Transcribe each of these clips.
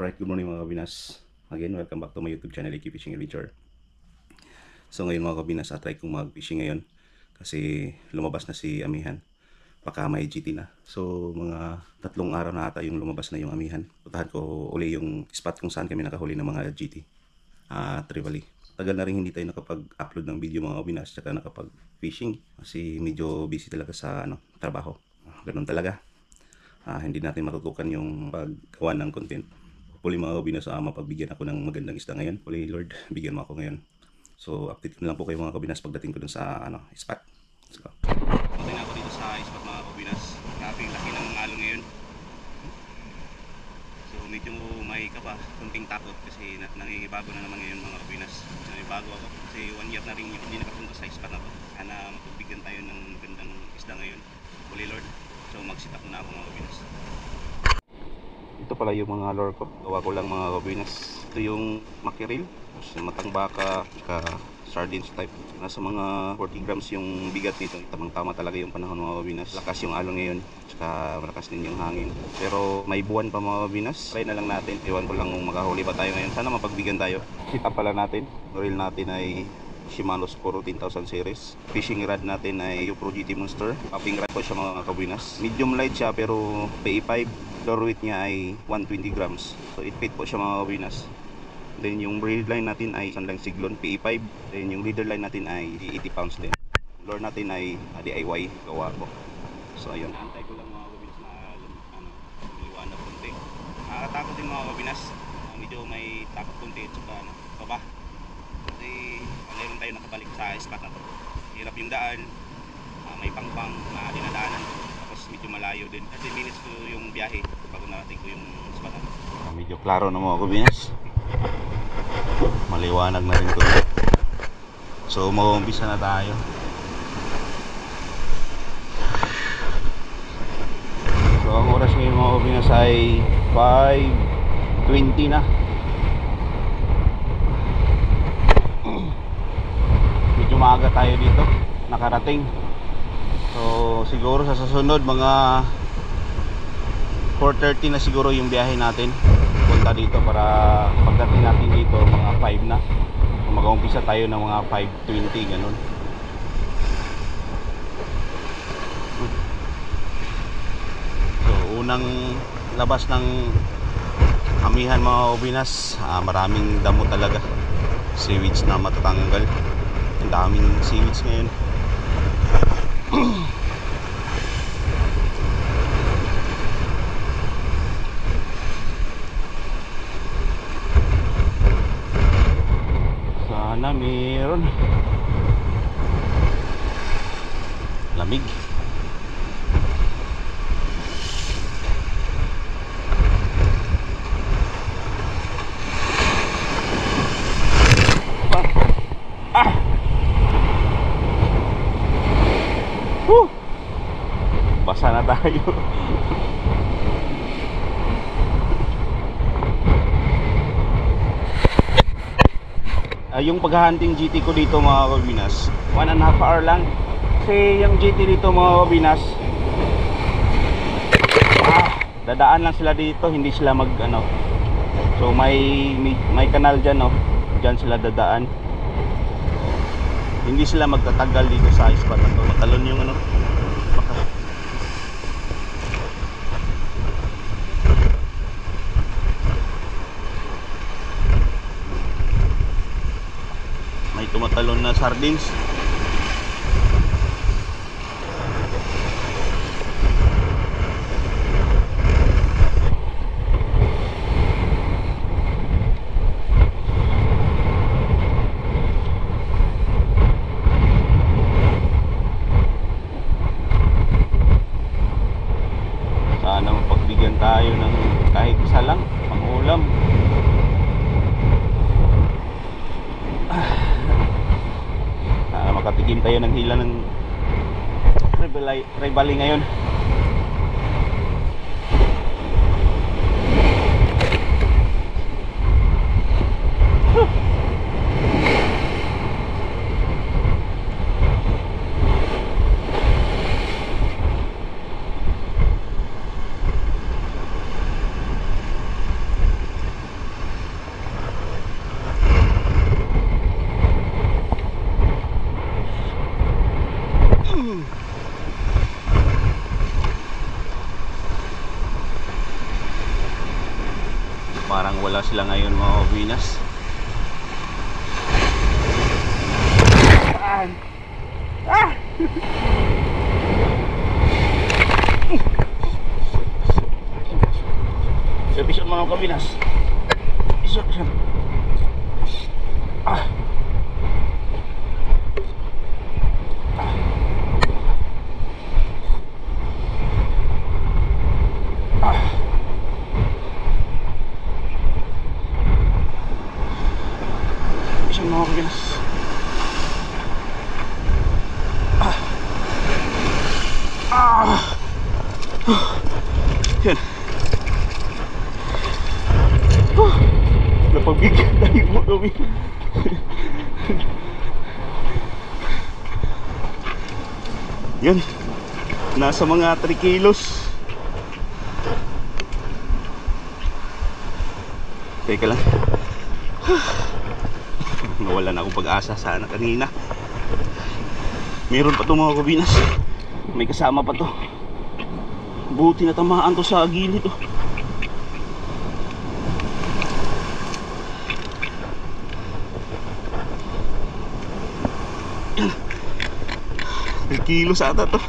Alright, good morning mga kabinas. Again, welcome back to my YouTube channel, Iki Fishing Adventure. So ngayon mga kabinas, try kong mag-fishing ngayon kasi lumabas na si amihan. Baka may GT na. So mga 3 araw na ata yung lumabas na yung amihan. Puntahan ko uli yung spot kung saan kami nakahuli ng mga GT. Trevally. Tagal na rin hindi tayo nakapag-upload ng video mga kabinas, tsaka nakapag-fishing kasi medyo busy talaga sa trabaho. Ganun talaga. Hindi natin matutukan yung paggawa ng content. Hopefully mga kabinas, mapagbigyan ako ng magandang isda ngayon. Hopefully Lord, bigyan mo ako ngayon. So update ko na lang po kayo mga kabinas pagdating ko dun sa spot. So, punta na ako dito sa spot mga kabinas. Grabe laki ng alon ngayon. So medyo may kunting takot kasi nangingibago na naman ngayon mga kabinas. Nangingibago ako kasi 1 year na rin yung hindi nakapunta sa spot na to. Sana mapagbigyan tayo ng magandang isda ngayon. Hopefully Lord. So mag-sit up na ako mga kabinas. Ito pala yung mga lure ko. Gawa ko lang mga kabinas. Ito yung mackerel, matang baka, sardines type. Nasa mga 40 grams yung bigat nito. Tamang tama talaga yung panahon mga kabinas. Lakas yung alon ngayon, tsaka malakas din yung hangin. Pero may buwan pa mga kabinas. Try na lang natin. Iwan ko lang kung makahuli pa tayo ngayon. Sana mapagbigyan tayo. Sit up pala natin. Reel natin ay Shimano Sporo 10,000 series. Fishing rod natin ay Pro GT Monster. Popping rod po siya mga kabinas. Medium light siya pero PE5. Lure weight niya ay 120 grams. So 8 feet po siya mga kabinas. Then yung braid line natin ay isang lang siglon PE5. Then yung leader line natin ay 80 pounds din. Lure natin ay DIY gawa ko. So ayun. Antay ko lang mga kabinas na liwanag kunti. Nakakatakot din mga kabinas. Medyo may takot kunti at saka baba. Kasi mayroon tayo nakabalik sa spot na to. Hirap yung daan. May pangpang na dinadaanan ko. Tapos medyo malayo din. 30 minutes ko yung biyahe bago narating ko yung spot na to. Medyo klaro na mga kabinas. Maliwanag na rin ko. So mag-umpisa na tayo. So ang oras ngayon mga kabinas ay 5:20 na. Medyo maaga tayo dito nakarating. So siguro sa susunod mga 4:30 na siguro yung biyahe natin punta dito para pagdating natin dito mga 5 na. Mag-uumpisa tayo ng mga 5:20 ganun. So unang labas ng amihan mga kabinas, maraming damo talaga. Seaweeds na matatanggal. Ang daming seaweeds ngayon. Sana meron. Lamig. Basa na tayo. Yung paghahunting GT ko dito mga kabinas 1.5 hour lang. Kasi yung GT dito mga kabinas dadaan lang sila dito, hindi sila mag so may kanal dyan dyan sila dadaan. Hindi sila magtatagal dito sa spot na to. Matalon yung may tumatalon na sardines. Sana mapagbigyan tayo ng kahit isa lang pang ulam. Sana makatikim tayo ng hila ng Trevally ngayon. Parang wala sila ngayon mga kabinas. Ah! Servisyon mga kabinas. Isot siya. Ah! Mga kabinas. Yan. Napabigyan tayo mga kabinas. Yan. Nasa mga 3 kilos. Teka lang. Nawalan ako pag-asa sana kanina. Meron pa to mga kabinas. May kasama pa to. Buti na tamaan to sa gilid to. Yan. 3 kilos ata to.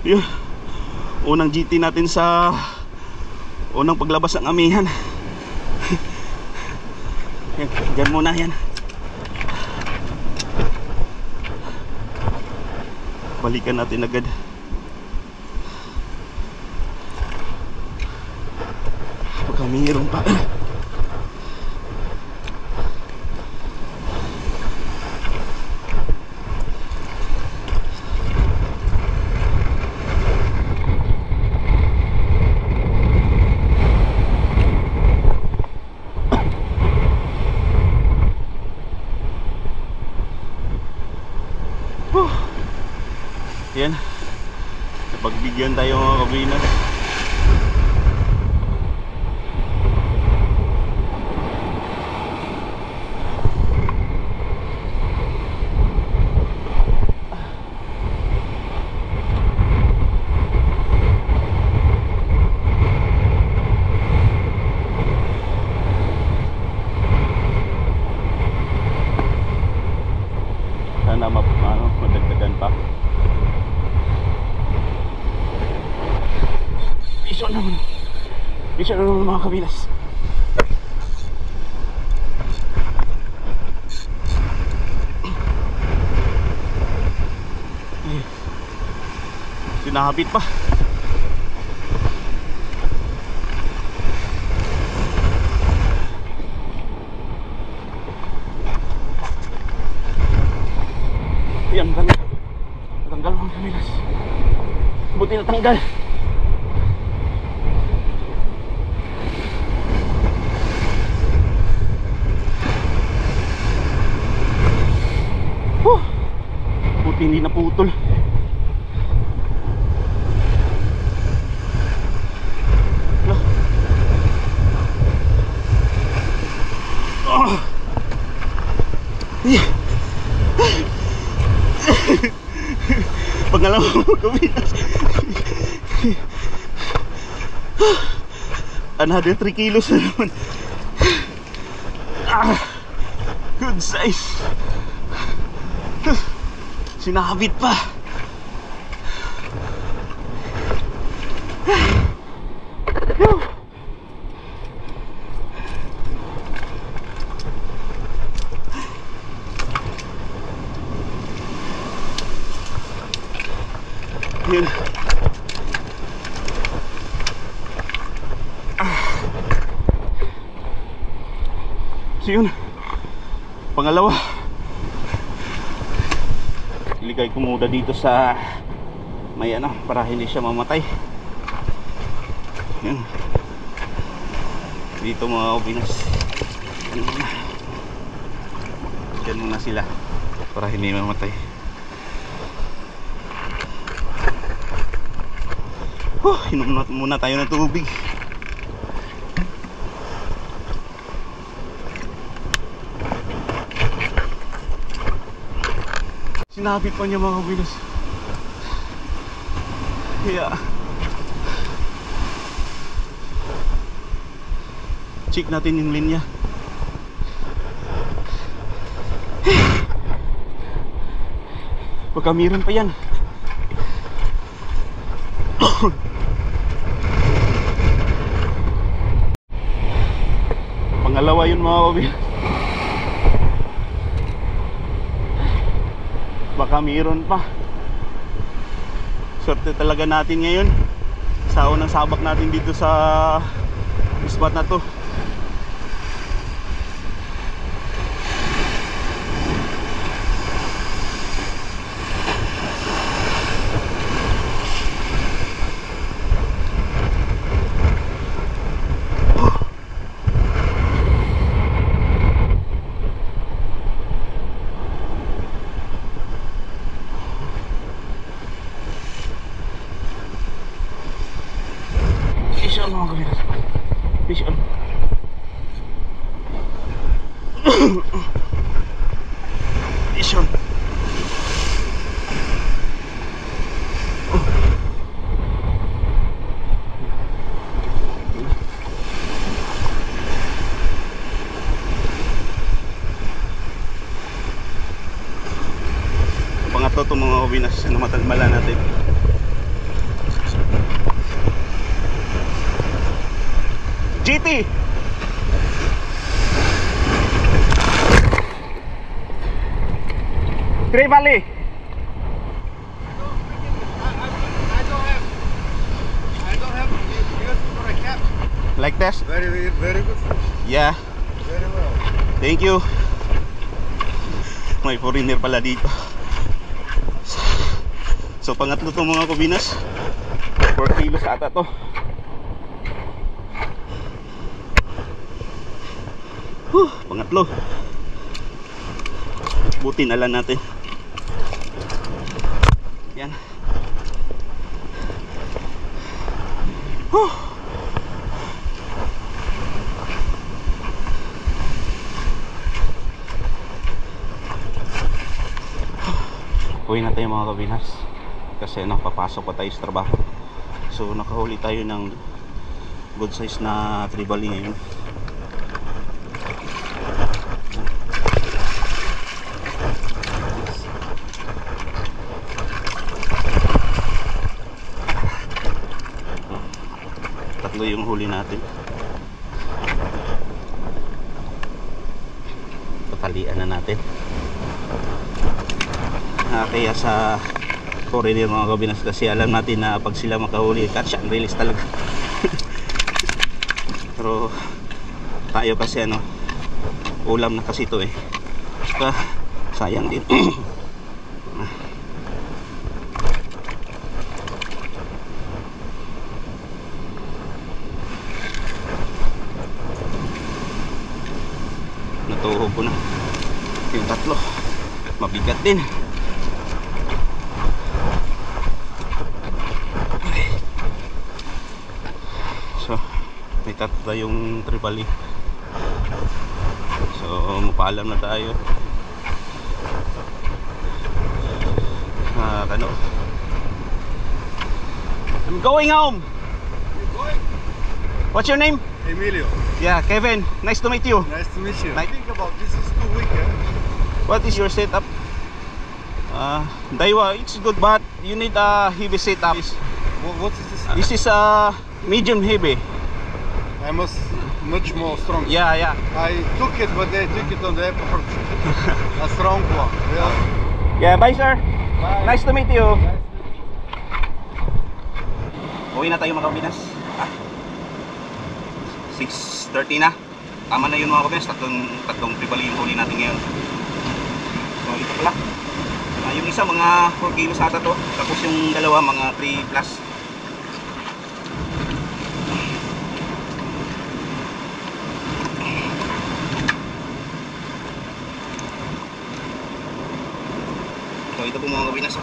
Yun. Unang GT natin sa unang paglabas ng amihan. Yan, dyan muna yan. Balikan natin agad. Baka mayroon pa. Yan, napagbigyan tayo mga kabinas. Sana madagdagan pa. Isa naman mga kabinas. Sinahapit pa. Yan, natanggal mga kabinas. Buti natanggal. Buti hindi naputol. Pangalawa mo kabinas. Another 3 kilos na naman. Good size. Sinabit pa. Yun. So yun, pangalawa. Iligay ko muna dito sa may ano para hindi siya mamatay. Yan. Dito mga kabinas. Diyan muna sila para hindi mamatay. Inom muna tayo ng tubig. Sinabit pa niya mga kabinas. Kaya check natin yung linya. Baka meron pa yan. Pangalawa yun mga kabinas. Baka meron pa. Swerte talaga natin ngayon sa unang sabak natin dito sa spot na to. Fish on mga kabinas. Fish on. Fish on. Pangatlo itong mga kabinas na matagmala natin. GT Trevally. I don't have because for a cap. Like this? Very good fish. Yeah. Very well. Thank you. May foreigner pala dito. So pangatlo itong mga kabinas. 4 kilos ata to. Pangatlo. Butin na lang natin. Yan. Uwi na tayo mga kabinas. Kasi papasok pa tayo sa trabaho. So nakahuli tayo ng good size na trevally ngayon. Tatlo yung huli natin. Patalian na natin. Kaya sa foreigner mga kabinas, kasi alam natin na pag sila makahuli, catch and release talaga. Pero tayo kasi ulam na kasi ito eh. Basta sayang din. Natuhog ko na yung tatlo. Mabigat din. So may tatlo yung trevally. So mapaalam na tayo. I'm going home. What's your name? Emilio. Yeah, Kevin. Nice to meet you. Nice to meet you. Nice. Think about this is too weak. Eh? What is your setup? Daiwa, it's good, but you need a heavy setup. What is this? This is medium heavy. I must much more strong. Yeah, yeah. I took it, but they took it on the airport. A strong one. Yeah. Yeah, bye sir. Bye. Nice to meet you. Nice to meet you. Uwi na tayo mga kabinas. 6:30 na. Tama na yun mga kabinas. Tatlong trevally yung huli natin ngayon. So ito pala. Yung isa mga 4 kilos ata to. Tapos yung dalawa mga 3 plus. So ito po mga kabinas.